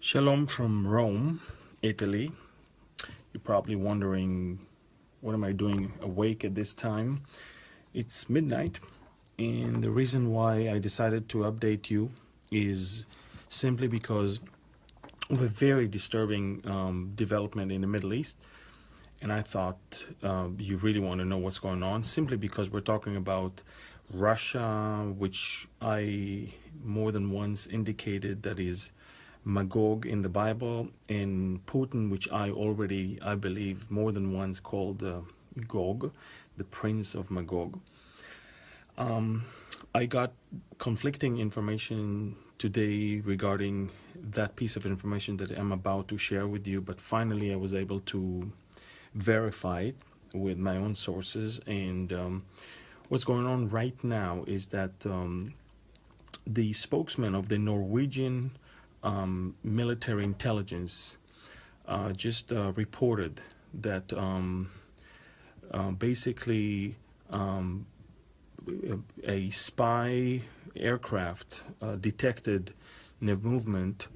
Shalom from Rome, Italy. You're probably wondering, what am I doing awake at this time? It's midnight, and the reason why I decided to update you is simply because of a very disturbing development in the Middle East. And I thought you really want to know what's going on, simply because we're talking about Russia, which I more than once indicated that is Magog in the Bible, and Putin, which I believe, more than once called Gog, the Prince of Magog. I got conflicting information today regarding that piece of information that I'm about to share with you, but finally I was able to verify it with my own sources. And what's going on right now is that the spokesman of the Norwegian military intelligence just reported that basically a spy aircraft detected the movement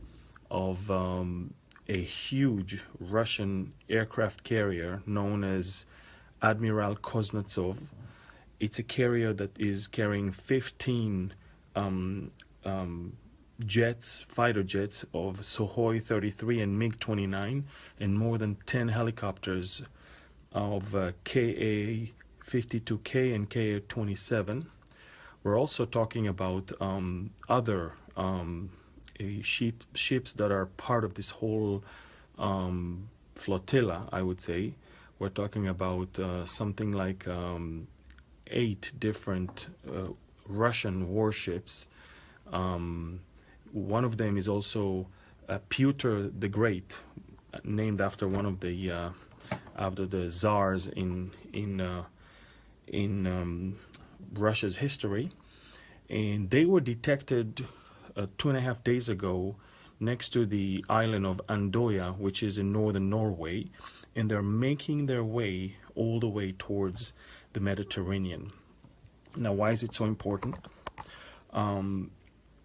of a huge Russian aircraft carrier known as Admiral Kuznetsov. It's a carrier that is carrying 15 fighter jets of Sukhoi 33 and MiG-29, and more than 10 helicopters of Ka-52K and Ka-27. We're also talking about other ships that are part of this whole flotilla, I would say. We're talking about something like 8 different Russian warships. One of them is also Pyotr the Great, named after one of the czars in Russia's history, and they were detected 2.5 days ago next to the island of Andoya, which is in northern Norway, and they're making their way all the way towards the Mediterranean. Now, why is it so important?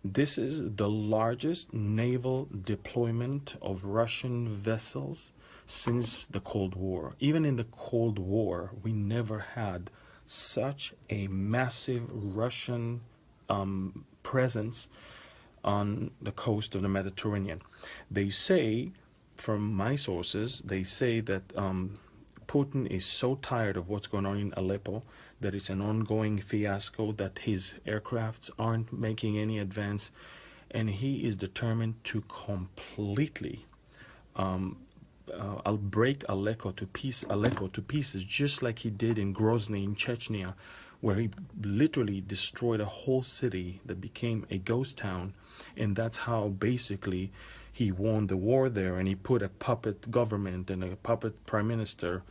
This is the largest naval deployment of Russian vessels since the Cold War. Even in the Cold War, we never had such a massive Russian presence on the coast of the Mediterranean. They say, from my sources, they say that Putin is so tired of what's going on in Aleppo, that it's an ongoing fiasco, that his aircrafts aren't making any advance, and he is determined to completely I'll break Aleppo to pieces, just like he did in Grozny in Chechnya, where he literally destroyed a whole city that became a ghost town. And that's how basically he won the war there, and he put a puppet government and a puppet prime minister,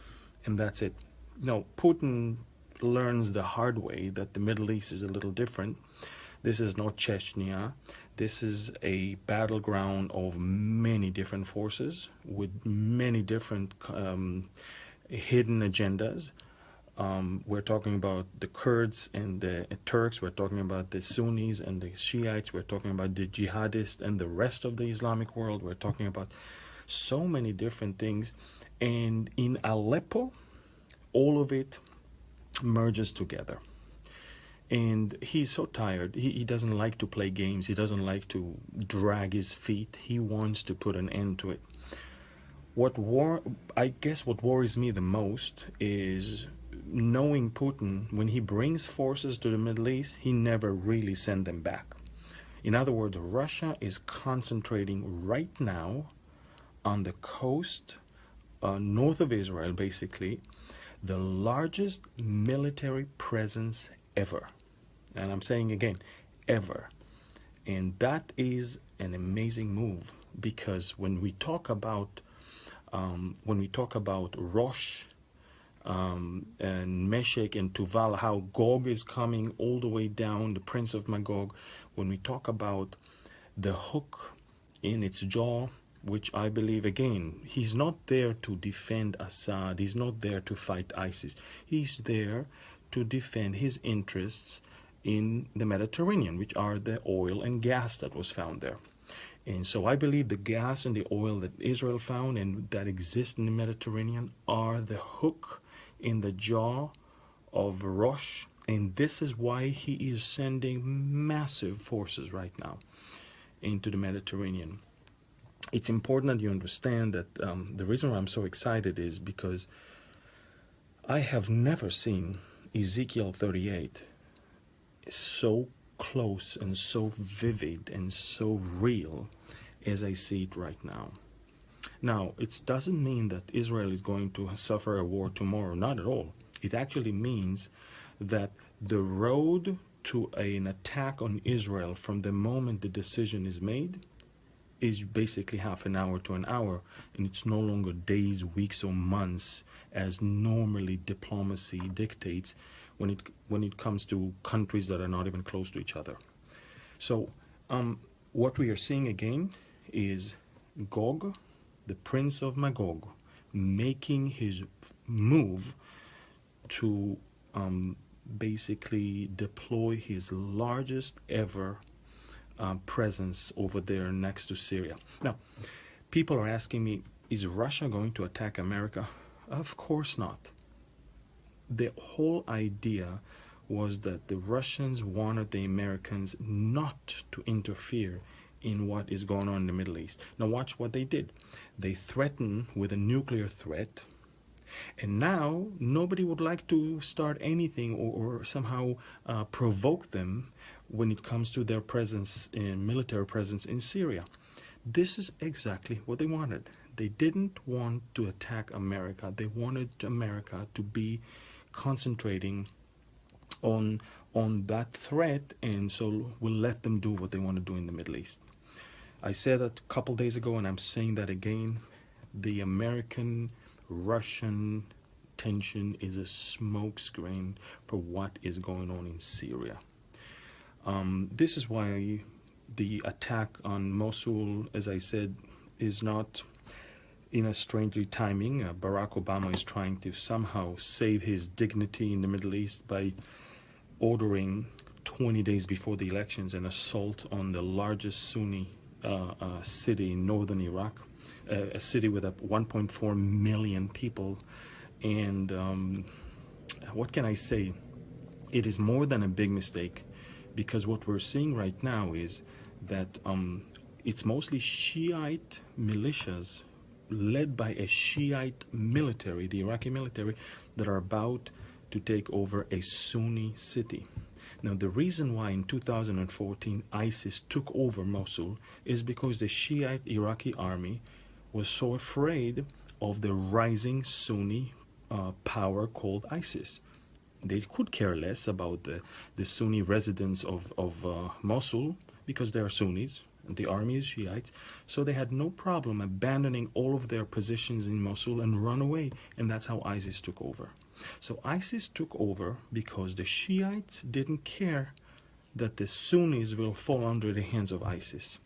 and that's it. No, Putin learns the hard way that the Middle East is a little different. This is not Chechnya. This is a battleground of many different forces with many different hidden agendas. We're talking about the Kurds and the Turks. We're talking about the Sunnis and the Shiites. We're talking about the jihadists and the rest of the Islamic world. We're talking about so many different things. And in Aleppo, all of it merges together. And he's so tired. He doesn't like to play games. He doesn't like to drag his feet. He wants to put an end to it. What worries me the most is knowing Putin, when he brings forces to the Middle East, he never really sends them back. In other words, Russia is concentrating right now on the coast, north of Israel, basically, the largest military presence ever. And I'm saying again, ever. And that is an amazing move, because when we talk about Rosh and Meshech and Tuval, how Gog is coming all the way down, the Prince of Magog, when we talk about the hook in its jaw, which I believe, again, he's not there to defend Assad, he's not there to fight ISIS, he's there to defend his interests in the Mediterranean, which are the oil and gas that was found there. And so I believe the gas and the oil that Israel found and that exist in the Mediterranean are the hook in the jaw of Rosh. And this is why he is sending massive forces right now into the Mediterranean. It's important that you understand that the reason why I'm so excited is because I have never seen Ezekiel 38 so close and so vivid and so real as I see it right now. Now, it doesn't mean that Israel is going to suffer a war tomorrow, not at all. It actually means that the road to an attack on Israel from the moment the decision is made is basically half an hour to an hour, and it's no longer days, weeks, or months as normally diplomacy dictates when it comes to countries that are not even close to each other. So what we are seeing again is Gog, the prince of Magog, making his move to basically deploy his largest ever presence over there next to Syria. Now, people are asking me, is Russia going to attack America? Of course not. The whole idea was that the Russians wanted the Americans not to interfere in what is going on in the Middle East. Now watch what they did. They threatened with a nuclear threat, and now nobody would like to start anything or somehow provoke them when it comes to their presence, military presence in Syria. This is exactly what they wanted. They didn't want to attack America. They wanted America to be concentrating on that threat, and so we'll let them do what they want to do in the Middle East. I said that a couple days ago, and I'm saying that again. The American-Russian tension is a smokescreen for what is going on in Syria. This is why the attack on Mosul, as I said, is not in a strangely timing. Barack Obama is trying to somehow save his dignity in the Middle East by ordering 20 days before the elections an assault on the largest Sunni city in northern Iraq, a city with 1.4 million people. And what can I say? It is more than a big mistake, because what we're seeing right now is that it's mostly Shiite militias led by a Shiite military, the Iraqi military, that are about to take over a Sunni city. Now, the reason why in 2014 ISIS took over Mosul is because the Shiite Iraqi army was so afraid of the rising Sunni power called ISIS. They could care less about the Sunni residents of Mosul, because they are Sunnis and the army is Shiite. So they had no problem abandoning all of their positions in Mosul and run away, and that's how ISIS took over. So ISIS took over because the Shiites didn't care that the Sunnis will fall under the hands of ISIS.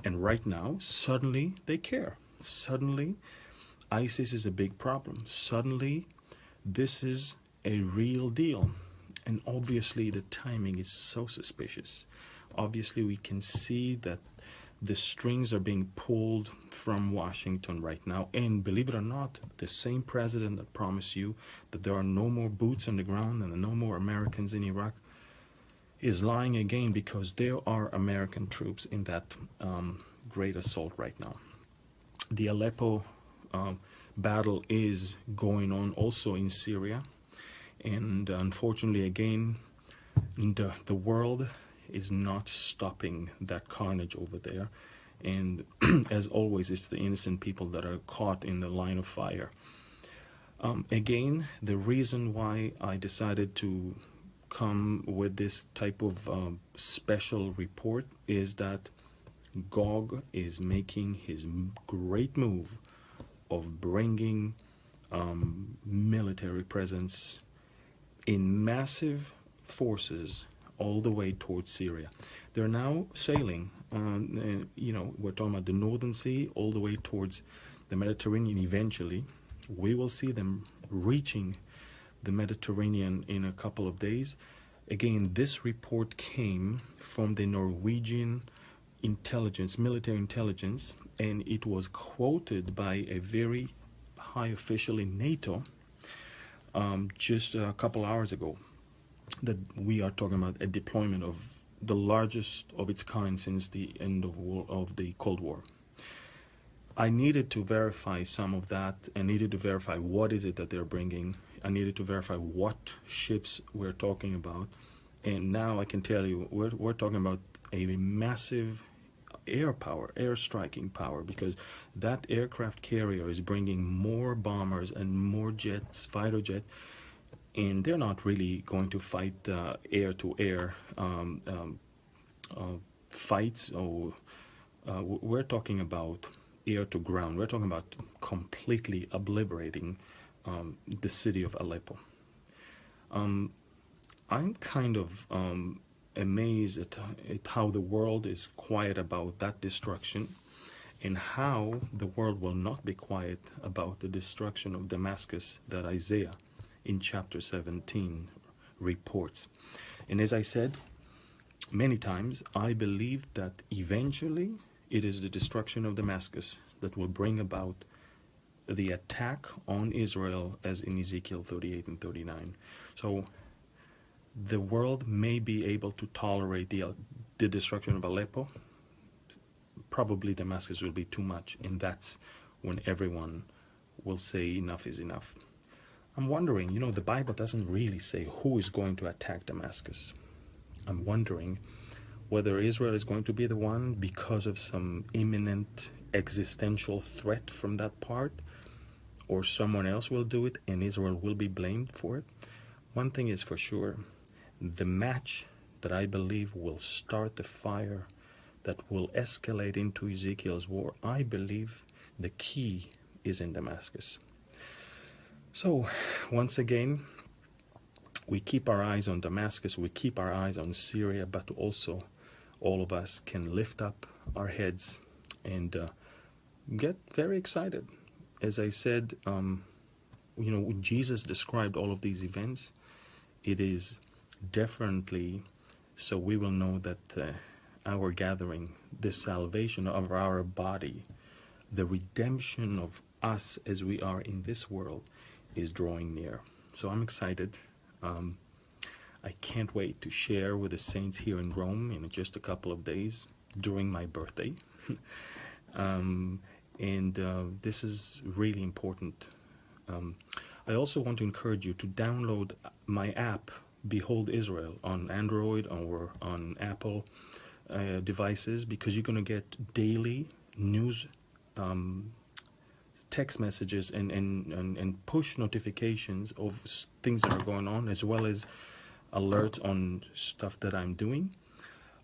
And right now, suddenly they care. Suddenly, ISIS is a big problem. Suddenly, this is a real deal. And obviously, the timing is so suspicious. Obviously, we can see that the strings are being pulled from Washington right now. And believe it or not, the same president that promised you that there are no more boots on the ground and no more Americans in Iraq is lying again, because there are American troops in that great assault right now. The Aleppo battle is going on also in Syria. And unfortunately, again, the world is not stopping that carnage over there. And as always, it's the innocent people that are caught in the line of fire. Again, the reason why I decided to come with this type of special report is that Gog is making his great move of bringing military presence in massive forces all the way towards Syria. They're now sailing, we're talking about the Northern Sea all the way towards the Mediterranean. Eventually, we will see them reaching the Mediterranean in a couple of days. Again, this report came from the Norwegian intelligence, military intelligence, and it was quoted by a very high official in NATO just a couple hours ago, that we are talking about a deployment of the largest of its kind since the end of the Cold War. I needed to verify some of that. I needed to verify what is it that they're bringing. I needed to verify what ships we're talking about. And now I can tell you, we're talking about a massive air power, air striking power, because that aircraft carrier is bringing more bombers and more jets, fighter jets, and they're not really going to fight air-to-air fights. Or we're talking about air-to-ground. We're talking about completely obliterating the city of Aleppo. I'm kind of amazed at how the world is quiet about that destruction, and how the world will not be quiet about the destruction of Damascus that Isaiah in chapter 17 reports. And as I said many times, I believe that eventually it is the destruction of Damascus that will bring about the attack on Israel, as in Ezekiel 38 and 39. So the world may be able to tolerate the destruction of Aleppo. Probably Damascus will be too much, and that's when everyone will say enough is enough. I'm wondering, the Bible doesn't really say who is going to attack Damascus. I'm wondering whether Israel is going to be the one because of some imminent existential threat from that part, or someone else will do it and Israel will be blamed for it. One thing is for sure, the match that I believe will start the fire that will escalate into Ezekiel's war, I believe the key is in Damascus. So, once again, we keep our eyes on Damascus, we keep our eyes on Syria, but also all of us can lift up our heads and get very excited. As I said, when Jesus described all of these events, it is definitely so we will know that our gathering, the salvation of our body, the redemption of us as we are in this world is drawing near. So I'm excited. I can't wait to share with the saints here in Rome in just a couple of days during my birthday. This is really important. I also want to encourage you to download my app, Behold Israel, on Android or on Apple devices, because you're going to get daily news, text messages and push notifications of things that are going on, as well as alerts on stuff that I'm doing.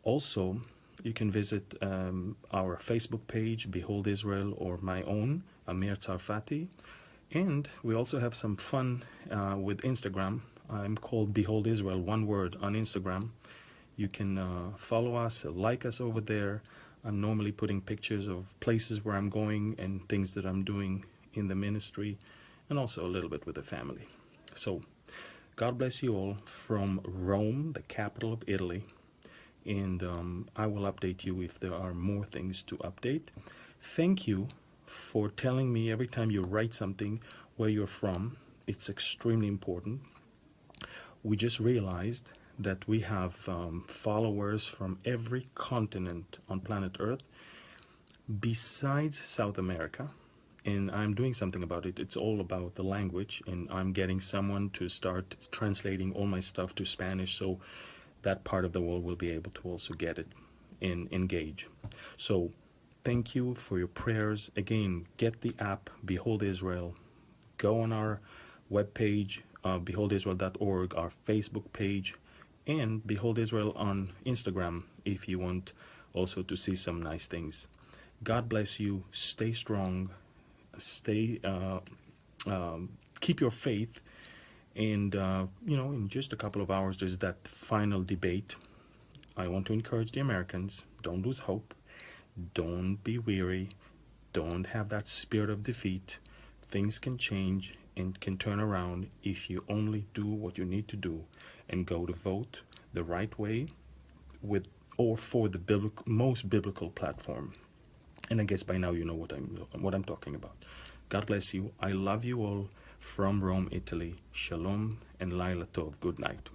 Also, you can visit our Facebook page, Behold Israel, or my own, Amir Tsarfati. And we also have some fun with Instagram. I'm called Behold Israel, one word, on Instagram. You can follow us, like us over there. I'm normally putting pictures of places where I'm going and things that I'm doing in the ministry, and also a little bit with the family. So, God bless you all from Rome, the capital of Italy. And I will update you if there are more things to update. Thank you for telling me every time you write something where you're from. It's extremely important. We just realized that we have followers from every continent on planet Earth besides South America, and I'm doing something about it. It's all about the language, and I'm getting someone to start translating all my stuff to Spanish, so that part of the world will be able to also get it and engage. So thank you for your prayers. Again, get the app, Behold Israel. Go on our webpage, beholdisrael.org, our Facebook page, and Behold Israel on Instagram if you want also to see some nice things. God bless you. Stay strong. Keep your faith. And, in just a couple of hours, there's that final debate. I want to encourage the Americans, don't lose hope. Don't be weary. Don't have that spirit of defeat. Things can change and can turn around if you only do what you need to do and go to vote the right way with or for the most biblical platform. And I guess by now you know what I'm talking about. God bless you. I love you all from Rome, Italy. Shalom and Laila Tov. Good night.